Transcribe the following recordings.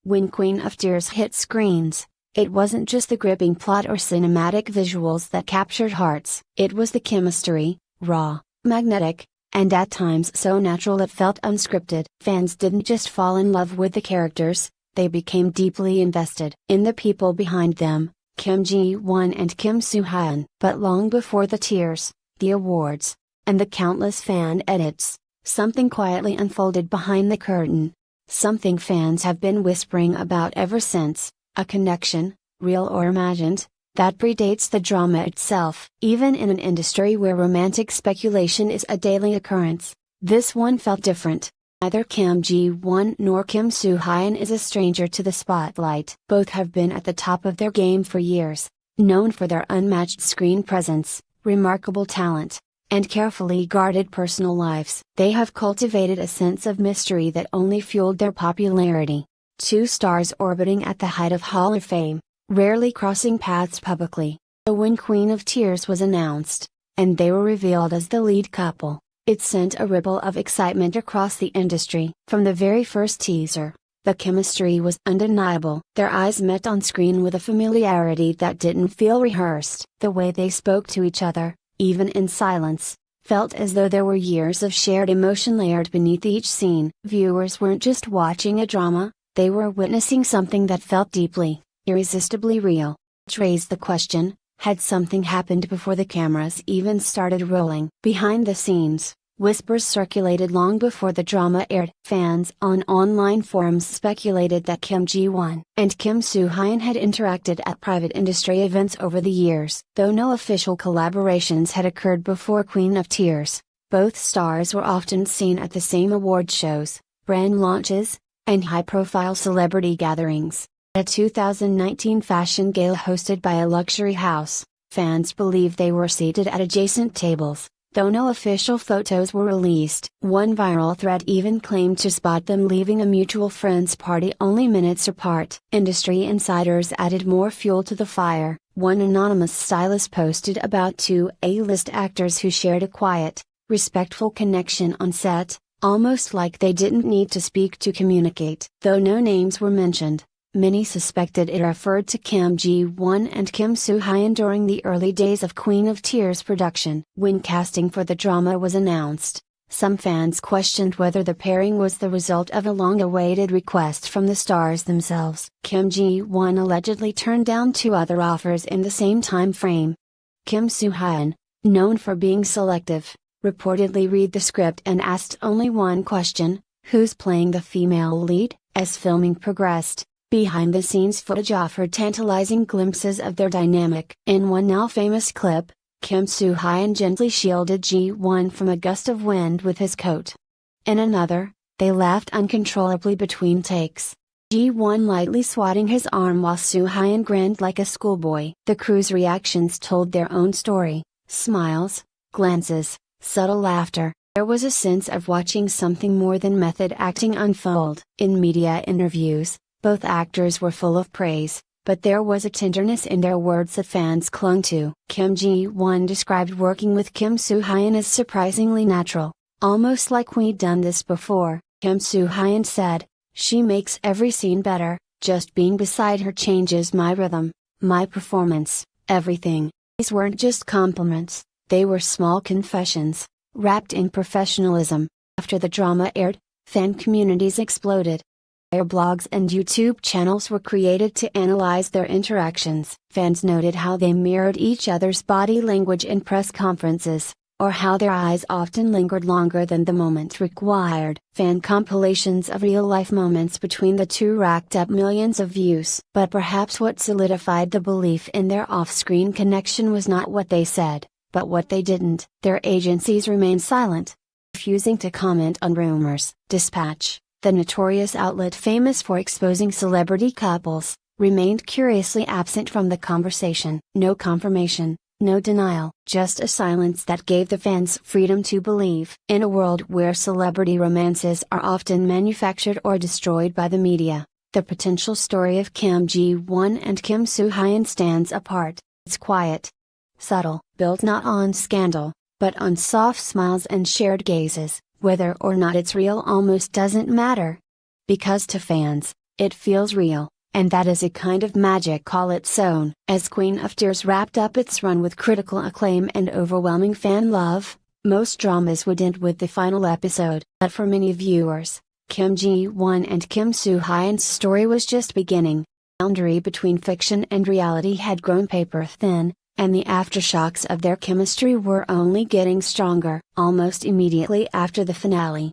When Queen of Tears hit screens, it wasn't just the gripping plot or cinematic visuals that captured hearts. It was the chemistry, raw, magnetic, and at times so natural it felt unscripted. Fans didn't just fall in love with the characters, they became deeply invested in the people behind them, Kim Ji-won and Kim Soo Hyun. But long before the tears, the awards, and the countless fan edits, something quietly unfolded behind the curtain. Something fans have been whispering about ever since, a connection, real or imagined, that predates the drama itself. Even in an industry where romantic speculation is a daily occurrence, this one felt different. Neither Kim Ji-won nor Kim Soo Hyun is a stranger to the spotlight. Both have been at the top of their game for years, known for their unmatched screen presence, remarkable talent, and carefully guarded personal lives. They have cultivated a sense of mystery that only fueled their popularity. Two stars orbiting at the height of Hall of Fame, rarely crossing paths publicly. So when Queen of Tears was announced, and they were revealed as the lead couple, it sent a ripple of excitement across the industry. From the very first teaser, the chemistry was undeniable. Their eyes met on screen with a familiarity that didn't feel rehearsed. The way they spoke to each other, even in silence, felt as though there were years of shared emotion layered beneath each scene. Viewers weren't just watching a drama, they were witnessing something that felt deeply, irresistibly real. Which raised the question, had something happened before the cameras even started rolling? Behind the scenes, whispers circulated long before the drama aired. Fans on online forums speculated that Kim Ji-won and Kim Soo Hyun had interacted at private industry events over the years. Though no official collaborations had occurred before Queen of Tears, both stars were often seen at the same award shows, brand launches, and high-profile celebrity gatherings. At a 2019 fashion gala hosted by a luxury house, fans believe they were seated at adjacent tables, though no official photos were released. One viral thread even claimed to spot them leaving a mutual friend's party only minutes apart. Industry insiders added more fuel to the fire. One anonymous stylist posted about two A-list actors who shared a quiet, respectful connection on set, almost like they didn't need to speak to communicate. Though no names were mentioned, many suspected it referred to Kim Ji-won and Kim Soo Hyun during the early days of Queen of Tears production. When casting for the drama was announced, some fans questioned whether the pairing was the result of a long-awaited request from the stars themselves. Kim Ji-won allegedly turned down two other offers in the same time frame. Kim Soo Hyun, known for being selective, reportedly read the script and asked only one question, who's playing the female lead? As filming progressed, behind-the-scenes footage offered tantalizing glimpses of their dynamic. In one now-famous clip, Kim Soo Hyun gently shielded Ji-won from a gust of wind with his coat. In another, they laughed uncontrollably between takes, Ji-won lightly swatting his arm while Soo Hyun grinned like a schoolboy. The crew's reactions told their own story: smiles, glances, subtle laughter. There was a sense of watching something more than method acting unfold. In media interviews, both actors were full of praise, but there was a tenderness in their words that fans clung to. Kim Ji-won described working with Kim Soo Hyun as surprisingly natural, almost like we'd done this before. Kim Soo Hyun said, "She makes every scene better, just being beside her changes my rhythm, my performance, everything." These weren't just compliments, they were small confessions, wrapped in professionalism. After the drama aired, fan communities exploded. Blogs and YouTube channels were created to analyze their interactions. Fans noted how they mirrored each other's body language in press conferences, or how their eyes often lingered longer than the moment required. Fan compilations of real-life moments between the two racked up millions of views. But perhaps what solidified the belief in their off-screen connection was not what they said, but what they didn't. Their agencies remained silent, refusing to comment on rumors. Dispatch, the notorious outlet famous for exposing celebrity couples, remained curiously absent from the conversation. No confirmation, no denial, just a silence that gave the fans freedom to believe. In a world where celebrity romances are often manufactured or destroyed by the media, the potential story of Kim Ji-won and Kim Soo Hyun stands apart. It's quiet, subtle, built not on scandal, but on soft smiles and shared gazes. Whether or not it's real almost doesn't matter. Because to fans, It feels real, and that is a kind of magic all its own. As Queen of Tears wrapped up its run with critical acclaim and overwhelming fan love, most dramas would end with the final episode. But for many viewers, Kim Ji-won and Kim Soo Hyun's story was just beginning. The boundary between fiction and reality had grown paper thin, and the aftershocks of their chemistry were only getting stronger. Almost immediately after the finale,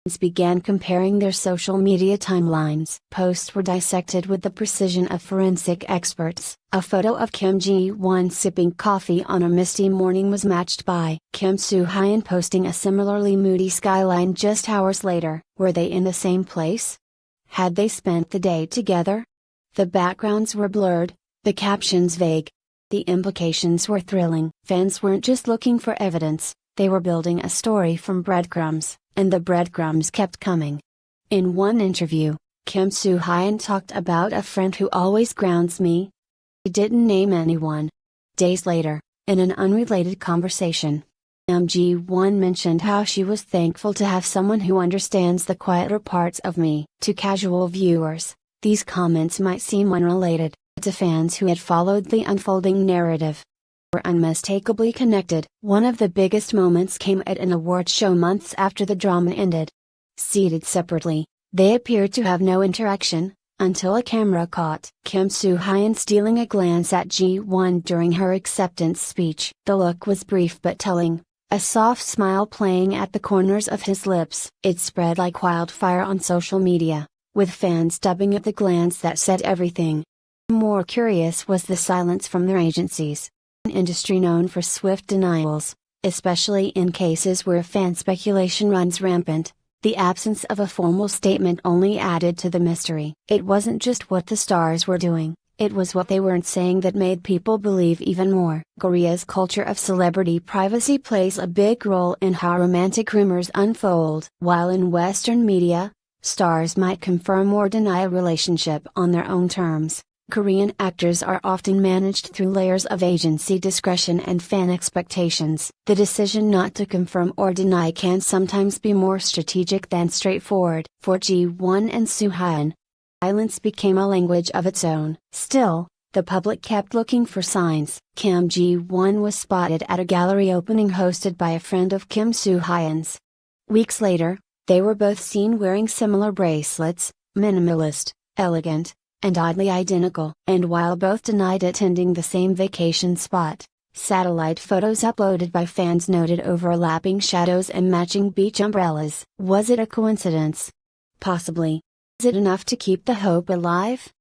fans began comparing their social media timelines. Posts were dissected with the precision of forensic experts. A photo of Kim Ji-won sipping coffee on a misty morning was matched by Kim Soo Hyun posting a similarly moody skyline just hours later. Were they in the same place? Had they spent the day together? The backgrounds were blurred, the captions vague. The implications were thrilling. Fans weren't just looking for evidence, they were building a story from breadcrumbs, and the breadcrumbs kept coming. In one interview, Kim Soo Hyun talked about a friend who always grounds me. He didn't name anyone. Days later, in an unrelated conversation, Kim Ji-won mentioned how she was thankful to have someone who understands the quieter parts of me. To casual viewers, these comments might seem unrelated, but to fans who had followed the unfolding narrative, were unmistakably connected. One of the biggest moments came at an award show months after the drama ended. Seated separately, they appeared to have no interaction, until a camera caught Kim Soo Hyun stealing a glance at Ji-won during her acceptance speech. The look was brief but telling, a soft smile playing at the corners of his lips. It spread like wildfire on social media, with fans dubbing it the glance that said everything. More curious was the silence from their agencies, an industry known for swift denials, especially in cases where fan speculation runs rampant. The absence of a formal statement only added to the mystery. It wasn't just what the stars were doing, it was what they weren't saying that made people believe even more. Korea's culture of celebrity privacy plays a big role in how romantic rumors unfold. While in Western media, stars might confirm or deny a relationship on their own terms, Korean actors are often managed through layers of agency discretion and fan expectations. The decision not to confirm or deny can sometimes be more strategic than straightforward. For Ji-won and Soo Hyun, silence became a language of its own. Still, the public kept looking for signs. Kim Ji-won was spotted at a gallery opening hosted by a friend of Kim Soo Hyun's. Weeks later, they were both seen wearing similar bracelets, minimalist, elegant, and oddly identical. And while both denied attending the same vacation spot, satellite photos uploaded by fans noted overlapping shadows and matching beach umbrellas. Was it a coincidence? Possibly. Is it enough to keep the hope alive?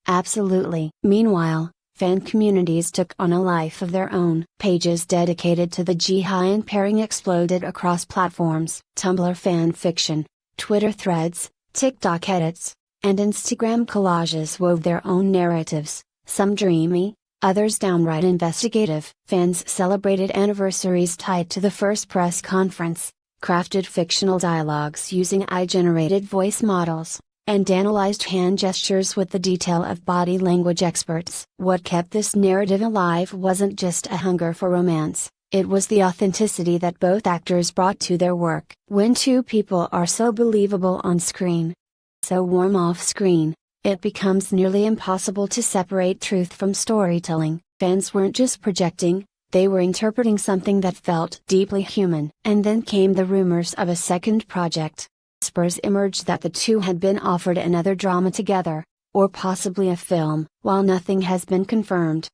Absolutely. Meanwhile, fan communities took on a life of their own. Pages dedicated to the Ji-hyun pairing exploded across platforms. Tumblr fan fiction, Twitter threads, TikTok edits, and Instagram collages wove their own narratives, some dreamy, others downright investigative. Fans celebrated anniversaries tied to the first press conference, crafted fictional dialogues using AI-generated voice models, and analyzed hand gestures with the detail of body language experts. What kept this narrative alive wasn't just a hunger for romance, it was the authenticity that both actors brought to their work. When two people are so believable on screen, so warm off screen, it becomes nearly impossible to separate truth from storytelling. Fans weren't just projecting, they were interpreting something that felt deeply human. And then came the rumors of a second project. Whispers emerged that the two had been offered another drama together, or possibly a film. While nothing has been confirmed,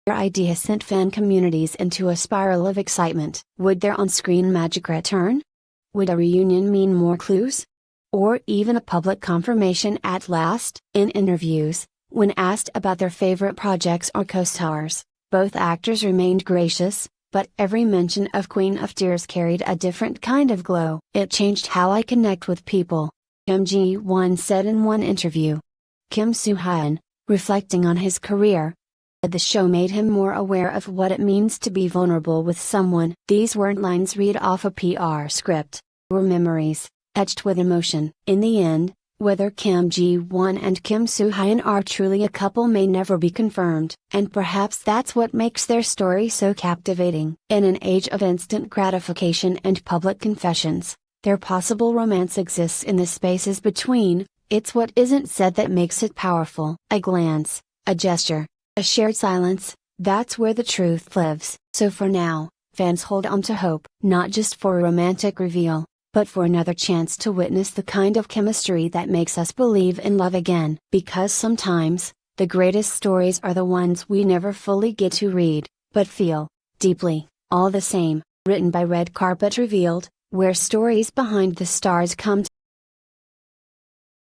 their idea sent fan communities into a spiral of excitement. Would their on-screen magic return? Would a reunion mean more clues? Or even a public confirmation at last? In interviews, when asked about their favorite projects or co-stars, both actors remained gracious, but every mention of Queen of Tears carried a different kind of glow. It changed how I connect with people, Kim Ji-won said in one interview. Kim Soo Hyun, reflecting on his career, said the show made him more aware of what it means to be vulnerable with someone. These weren't lines read off a PR script, they were memories, etched with emotion. In the end, whether Kim Ji-won and Kim Soo Hyun are truly a couple may never be confirmed, and perhaps that's what makes their story so captivating. In an age of instant gratification and public confessions, their possible romance exists in the spaces between, It's what isn't said that makes it powerful. A glance, a gesture, a shared silence, that's where the truth lives. So for now, fans hold on to hope. Not just for a romantic reveal, but for another chance to witness the kind of chemistry that makes us believe in love again. Because sometimes, the greatest stories are the ones we never fully get to read, but feel, deeply, all the same. Written by Red Carpet Revealed, where stories behind the stars come